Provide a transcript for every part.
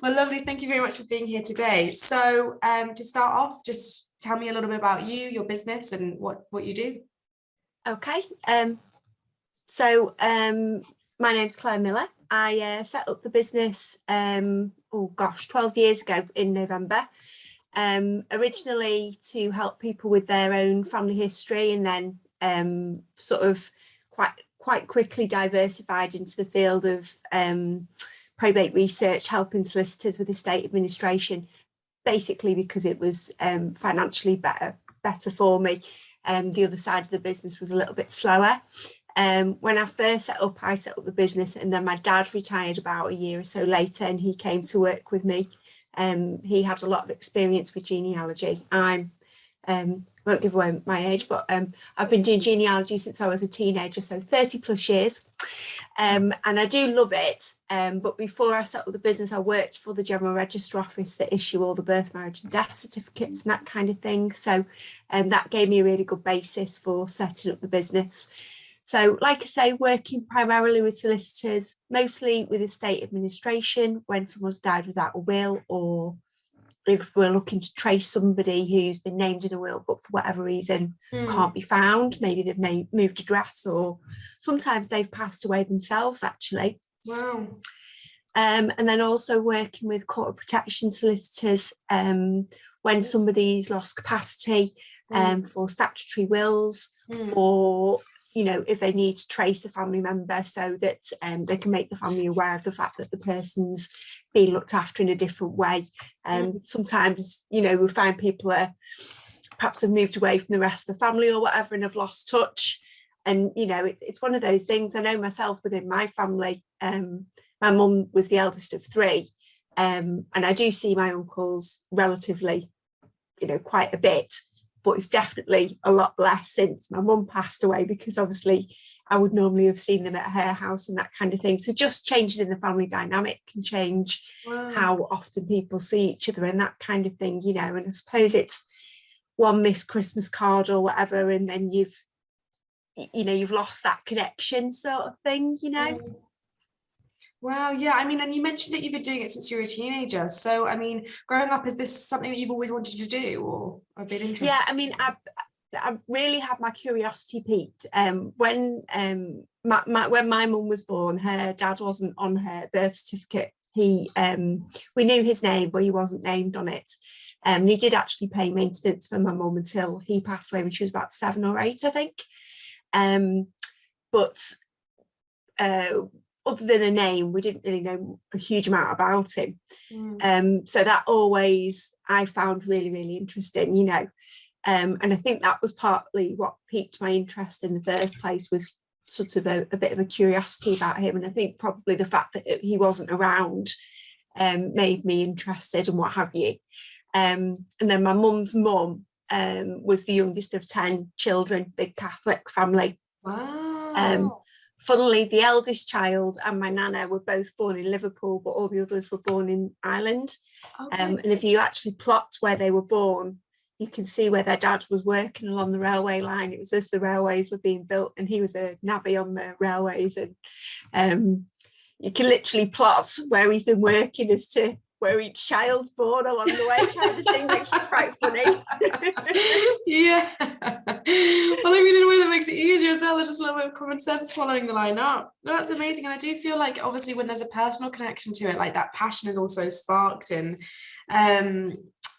Well, lovely. Thank you very much for being here today. So, to start off, just tell me a little bit about you, your business, and what you do. Okay. So my name's Claire Miller. I set up the business 12 years ago in November. Originally to help people with their own family history, and then sort of quite quickly diversified into the field of probate research, helping solicitors with estate administration, basically because it was financially better for me. The other side of the business was a little bit slower. When I first set up, I set up the business, and then my dad retired about a year or so later, and he came to work with me. He had a lot of experience with genealogy. I won't give away my age, but I've been doing genealogy since I was a teenager, so 30 plus years. And I do love it. But before I set up the business, I worked for the General Register Office that issue all the birth, marriage and death certificates and that kind of thing. So that gave me a really good basis for setting up the business. So like I say, working primarily with solicitors, mostly with estate administration when someone's died without a will, or if we're looking to trace somebody who's been named in a will but for whatever reason can't be found. Maybe they've moved address, or sometimes they've passed away themselves actually. Wow. And then also working with court of protection solicitors when somebody's lost capacity for statutory wills, or if they need to trace a family member so that they can make the family aware of the fact that the person's being looked after in a different way. Sometimes, we find people perhaps have moved away from the rest of the family or whatever and have lost touch. And, it's one of those things. I know myself within my family, my mum was the eldest of three. And I do see my uncles relatively, quite a bit. But it's definitely a lot less since my mum passed away, because obviously I would normally have seen them at her house and that kind of thing. So just changes in the family dynamic can change how often people see each other and that kind of thing, and I suppose it's one missed Christmas card or whatever, and then you've lost that connection sort of thing, Wow, yeah. I mean, and you mentioned that you've been doing it since you were a teenager. So, I mean, growing up, is this something that you've always wanted to do, or a bit interested? Yeah, I mean, I really had my curiosity piqued. When my mum was born, her dad wasn't on her birth certificate. We knew his name, but he wasn't named on it. And he did actually pay maintenance for my mum until he passed away when she was about 7 or 8, I think. But other than a name, we didn't really know a huge amount about him. So that always I found really, really interesting, and I think that was partly what piqued my interest in the first place, was sort of a bit of a curiosity about him. And I think probably the fact that he wasn't around made me interested and what have you. And then my mum's mum was the youngest of 10 children, big Catholic family. Wow. Funnily, the eldest child and my nana were both born in Liverpool, but all the others were born in Ireland. And if you actually plot where they were born, you can see where their dad was working along the railway line. It was as the railways were being built, and he was a navvy on the railways. And you can literally plot where he's been working as to where each child's born along the way, kind of thing, which is quite funny. Yeah. Well, I mean, in a way that makes it easier as well. There's just a little bit of common sense following the line up. No, that's amazing. And I do feel like, obviously, when there's a personal connection to it, like that passion is also sparked. And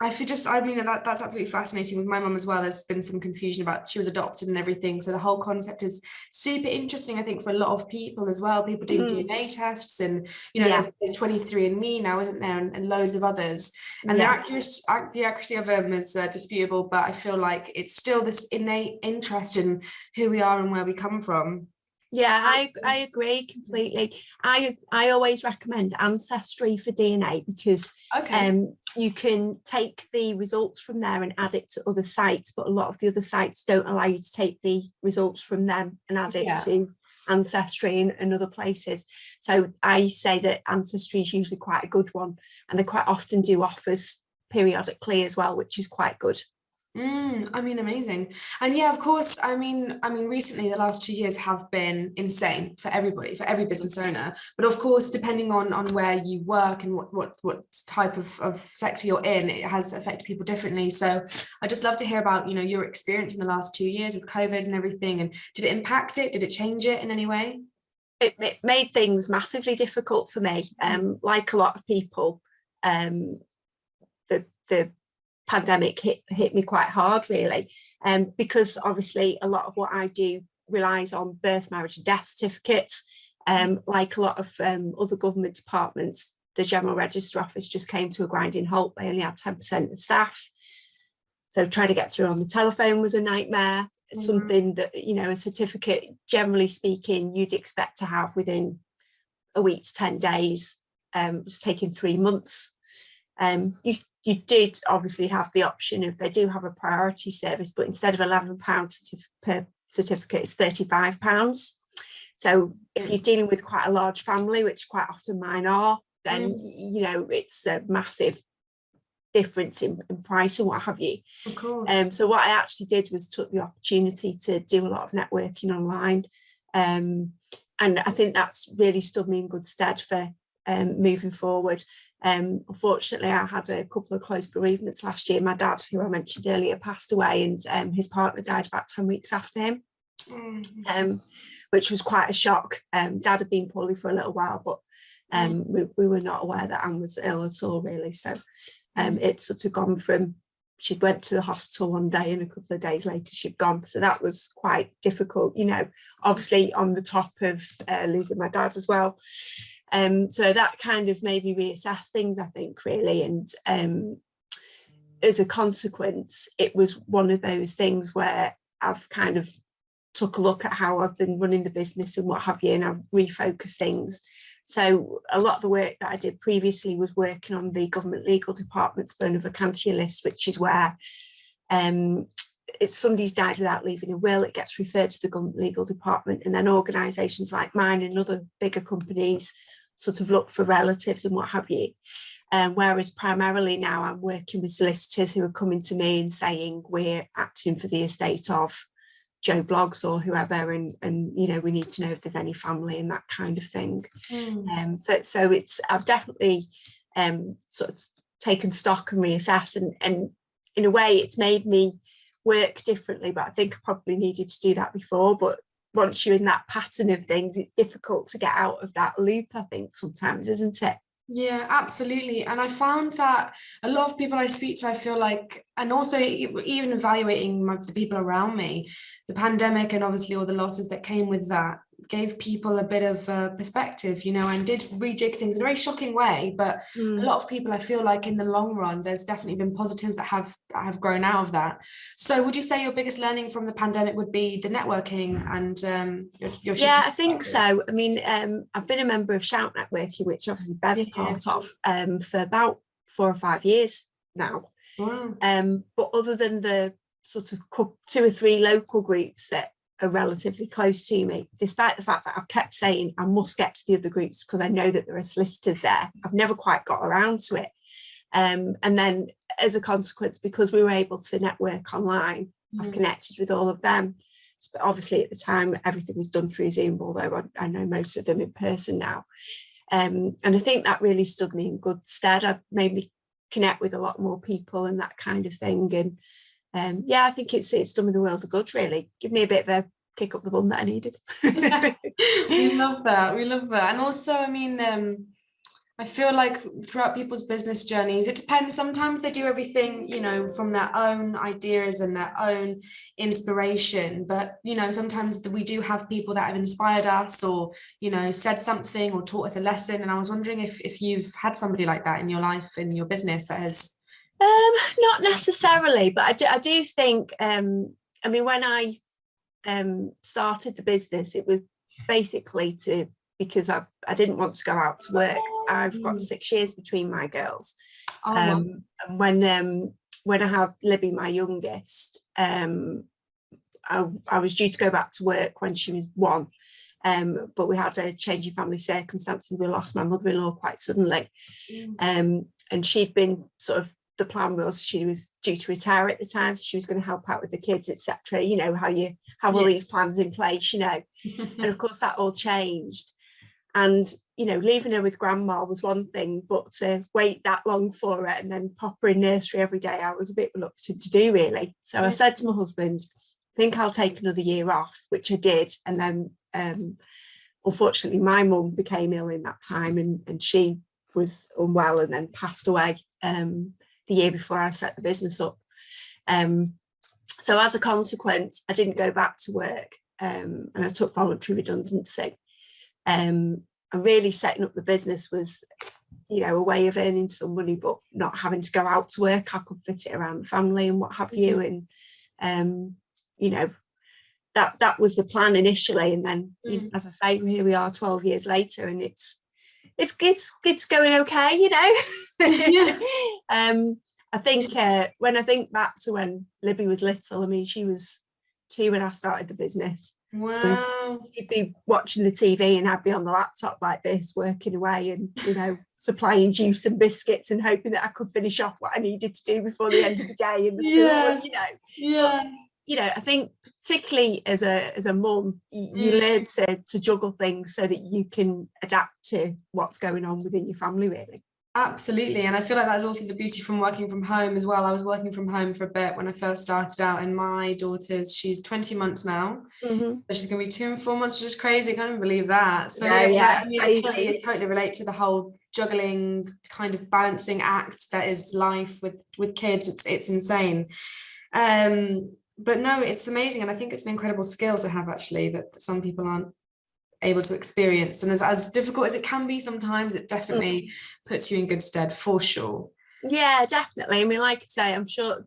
that's absolutely fascinating. With my mum as well, there's been some confusion about, she was adopted and everything, so the whole concept is super interesting, I think, for a lot of people as well. People do DNA tests, and there's 23andMe now, isn't there, and loads of others, and the accuracy of them is disputable, but I feel like it's still this innate interest in who we are and where we come from. Yeah, I agree completely. I always recommend Ancestry for DNA, because you can take the results from there and add it to other sites, but a lot of the other sites don't allow you to take the results from them and add it to Ancestry and other places. So I say that Ancestry is usually quite a good one, and they quite often do offers periodically as well, which is quite good. I mean, amazing. And yeah, of course, I mean, recently the last 2 years have been insane for everybody, for every business owner. But of course, depending on where you work and what type of sector you're in, it has affected people differently. So I just love to hear about, your experience in the last 2 years with COVID and everything. And did it impact it? Did it change it in any way? It made things massively difficult for me. Like a lot of people, the pandemic hit me quite hard, really, because obviously a lot of what I do relies on birth, marriage and death certificates. Like a lot of other government departments, the General Register Office just came to a grinding halt. They only had 10% of staff, so trying to get through on the telephone was a nightmare. Something that, a certificate, generally speaking, you'd expect to have within a week to 10 days. It's taking 3 months. You did obviously have the option of, they do have a priority service, but instead of £11 per certificate, it's £35. So if you're dealing with quite a large family, which quite often mine are, then it's a massive difference in price and what have you. Of course. So what I actually did was took the opportunity to do a lot of networking online, and I think that's really stood me in good stead for moving forward. Unfortunately, I had a couple of close bereavements last year. My dad, who I mentioned earlier, passed away, and his partner died about 10 weeks after him, which was quite a shock. Dad had been poorly for a little while, but we were not aware that Anne was ill at all, really. So it's sort of gone from, she went to the hospital one day and a couple of days later she'd gone. So that was quite difficult, obviously on the top of losing my dad as well. So that kind of made me reassess things, I think, really. And as a consequence, it was one of those things where I've kind of took a look at how I've been running the business and what have you, and I've refocused things. So a lot of the work that I did previously was working on the government legal department's bona vacantia list, which is where if somebody's died without leaving a will, it gets referred to the government legal department, and then organisations like mine and other bigger companies sort of look for relatives and what have you. Whereas primarily now I'm working with solicitors who are coming to me and saying, we're acting for the estate of Joe Bloggs or whoever, and we need to know if there's any family and that kind of thing. So it's, I've definitely sort of taken stock and reassessed, and in a way it's made me work differently, but I think I probably needed to do that before. But once you're in that pattern of things, it's difficult to get out of that loop, I think, sometimes, isn't it? Yeah, absolutely. And I found that a lot of people I speak to, I feel like, and also even evaluating the people around me, the pandemic and obviously all the losses that came with that gave people a bit of perspective, and did rejig things in a very shocking way. But a lot of people, I feel like in the long run, there's definitely been positives that have grown out of that. So would you say your biggest learning from the pandemic would be the networking and your Yeah, I think so. I mean, I've been a member of Shout Networking, which obviously Bev's part of, for about 4 or 5 years now. Wow. But other than the sort of 2 or 3 local groups that are relatively close to me, despite the fact that I've kept saying I must get to the other groups because I know that there are solicitors there, I've never quite got around to it. And then as a consequence, because we were able to network online, I've connected with all of them. But obviously at the time everything was done through Zoom, although I know most of them in person now. And I think that really stood me in good stead. It made me connect with a lot more people and that kind of thing. And I think it's done me the world of good, really. Give me a bit of a kick up the bum that I needed. We love that. And also, I mean, I feel like throughout people's business journeys, it depends. Sometimes they do everything, from their own ideas and their own inspiration. But, sometimes we do have people that have inspired us or, said something or taught us a lesson. And I was wondering if you've had somebody like that in your life, in your business that has... Not necessarily, but I do think, I mean, when I started the business, it was basically because I didn't want to go out to work. I've got 6 years between my girls. And when I had Libby, my youngest, I was due to go back to work when she was 1. But we had a change in family circumstances. We lost my mother-in-law quite suddenly. And she'd been sort of the plan was she was due to retire at the time, so she was going to help out with the kids, etc. You know how you have all these plans in place, you know. And of course that all changed, and you know, leaving her with grandma was one thing, but to wait that long for her and then pop her in nursery every day, I was a bit reluctant to do, really. So I said to my husband, I think I'll take another year off, which I did. And then unfortunately my mum became ill in that time, and she was unwell and then passed away the year before I set the business up. So as a consequence, I didn't go back to work, and I took voluntary redundancy. And really setting up the business was, you know, a way of earning some money, but not having to go out to work. I could fit it around the family and what have you. And, you know, that was the plan initially. And then, you know, as I say, here we are 12 years later, and it's going okay, you know. I think when I think back to when Libby was little, I mean, she was 2 when I started the business. Wow. She'd be watching the TV and I'd be on the laptop like this, working away and, you know, supplying juice and biscuits and hoping that I could finish off what I needed to do before the end of the day in the school, and, you know. But, you know, I think particularly as a mum, you learn to juggle things so that you can adapt to what's going on within your family, really. Absolutely. And I feel like that's also the beauty from working from home as well. I was working from home for a bit when I first started out, and my she's 20 months now. But she's going to be 2 and 4 months, which is crazy. I can't even believe that. So I mean, I totally relate to the whole juggling kind of balancing act that is life with kids. It's insane. But no, it's amazing. And I think it's an incredible skill to have, actually, that some people aren't able to experience. And as difficult as it can be sometimes, it definitely puts you in good stead, for sure. Yeah, definitely. I mean, like I say, I'm sure,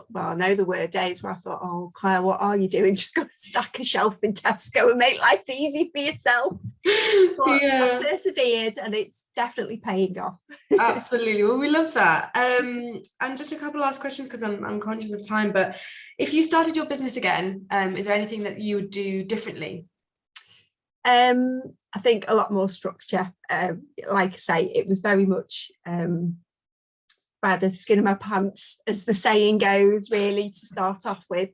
well, I know there were days where I thought, oh, Claire, what are you doing? Just go stack a shelf in Tesco and make life easy for yourself. But I persevered, and it's definitely paying off. Absolutely. Well, we love that. And just a couple last questions, because I'm conscious of time, but if you started your business again, is there anything that you would do differently? I think a lot more structure. Like I say, it was very much by the skin of my pants, as the saying goes, really, to start off with.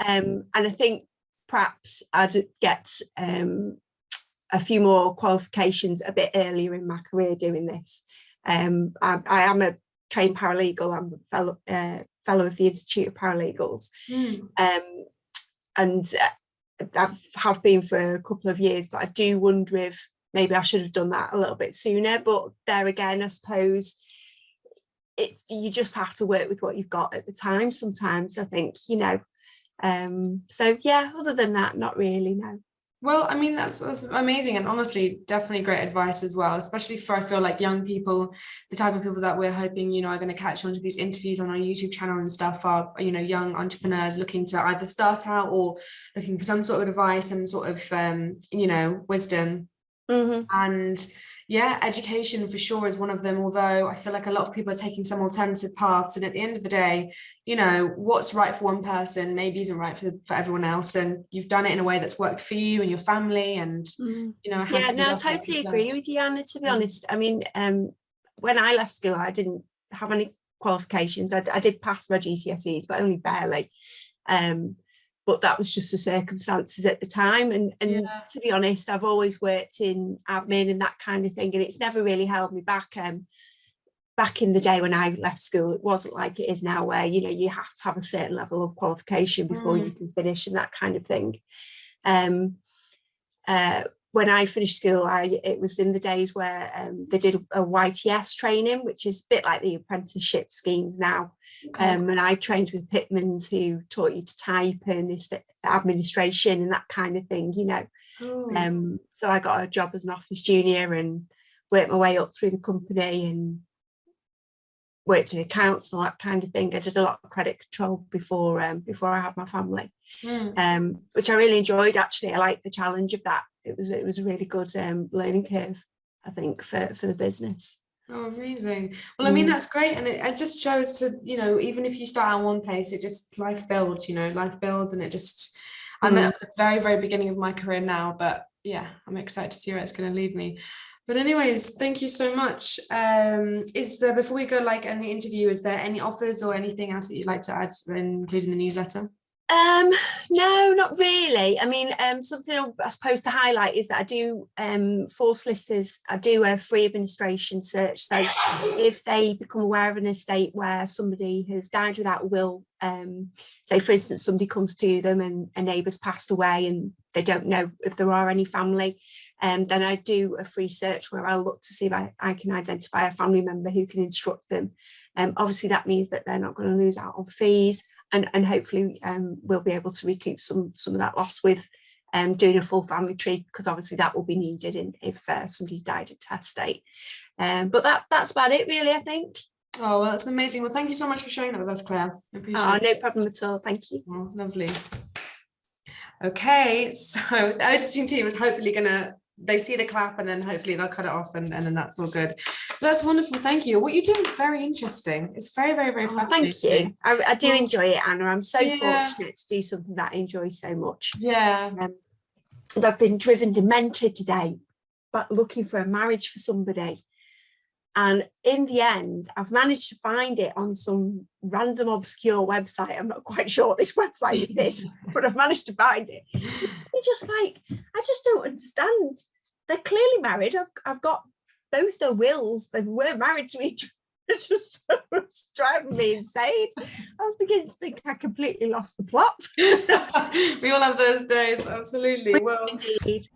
And I think perhaps I'd get a few more qualifications a bit earlier in my career doing this. I am a trained paralegal. I'm a fellow of the Institute of Paralegals. And I have been for a couple of years, but I do wonder if maybe I should have done that a little bit sooner. But there again, I suppose you just have to work with what you've got at the time sometimes, I think, you know. So yeah, other than that, not really, no. Well, I mean, that's amazing, and honestly, definitely great advice as well, especially for, I feel like, young people, the type of people that we're hoping, you know, are going to catch on to these interviews on our YouTube channel and stuff are, you know, young entrepreneurs looking to either start out or looking for some sort of advice and sort of, you know, wisdom. And yeah, education for sure is one of them, although I feel like a lot of people are taking some alternative paths, and at the end of the day, you know, what's right for one person maybe isn't right for everyone else, and you've done it in a way that's worked for you and your family, and you know, it has I totally agree with you, Anna, to be honest. I mean, when I left school, I didn't have any qualifications. I did pass my GCSEs, but only barely. But that was just the circumstances at the time. And to be honest, I've always worked in admin and that kind of thing, and it's never really held me back. Back in the day when I left school, it wasn't like it is now, where, you know, you have to have a certain level of qualification before you can finish and that kind of thing. When I finished school, it was in the days where they did a YTS training, which is a bit like the apprenticeship schemes now. And I trained with Pitmans, who taught you to type and administration and that kind of thing, you know. So I got a job as an office junior and worked my way up through the company and worked in accounts and all that kind of thing. I did a lot of credit control before I had my family, which I really enjoyed, actually. I liked the challenge of that. It was a really good learning curve, I think, for the business. Oh, amazing. Well, I mean, that's great. And it just shows to, you know, even if you start out one place, it just, life builds, you know, and it just, I'm at the very, very beginning of my career now, but yeah, I'm excited to see where it's going to lead me. But anyways, thank you so much. Is there, before we go like end the interview, is there any offers or anything else that you'd like to add, including the newsletter? No, not really. I mean, something I suppose to highlight is that I do, for solicitors, I do a free administration search. So if they become aware of an estate where somebody has died without a will, say for instance, somebody comes to them and a neighbour's passed away and they don't know if there are any family, then I do a free search where I'll look to see if I can identify a family member who can instruct them. Obviously that means that they're not going to lose out on fees. And hopefully we'll be able to recoup some of that loss with doing a full family tree, because obviously that will be needed if somebody's died at testate. But that's about it really, I think. Oh, well, that's amazing. Well, thank you so much for sharing that with us, Claire. I appreciate it. No problem at all. Thank you. Oh, lovely. Okay, so the editing team is hopefully they see the clap and then hopefully they'll cut it off and then that's all good. That's wonderful. Thank you. What you're doing is very interesting. It's very, very, very fascinating. Thank you. I do enjoy it, Anna. I'm so fortunate to do something that I enjoy so much. Yeah. I've been driven demented today, but looking for a marriage for somebody. And in the end, I've managed to find it on some random obscure website. I'm not quite sure what this website is, but I've managed to find it. It's just like, I just don't understand. They're clearly married. I've got both their wills. They were married to each other. It's driving me insane. I was beginning to think I completely lost the plot. We all have those days, absolutely. Well, indeed.